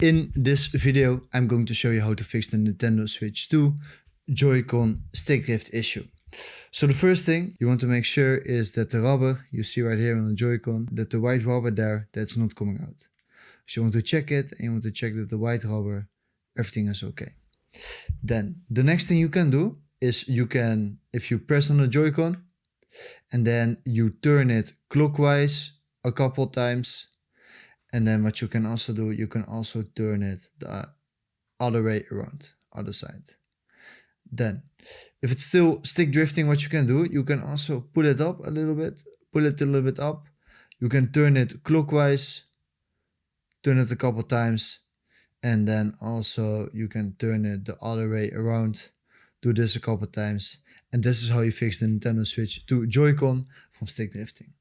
In this video, I'm going to show you how to fix the Nintendo Switch 2 Joy-Con stick drift issue. So the first thing you want to make sure is that the rubber you see right here on the Joy-Con, that the white rubber there, that's not coming out. So you want to check it and you want to check that the white rubber, everything is okay. Then the next thing you can do is if you press on the Joy-Con and then you turn it clockwise a couple times. And then what you can also do, you can also turn it the other way around, other side. Then, if it's still stick drifting, what you can do, you can also pull it up a little bit, pull it a little bit up. You can turn it clockwise, turn it a couple times, and then also you can turn it the other way around. Do this a couple times. And this is how you fix the Nintendo Switch 2 Joy-Con from stick drifting.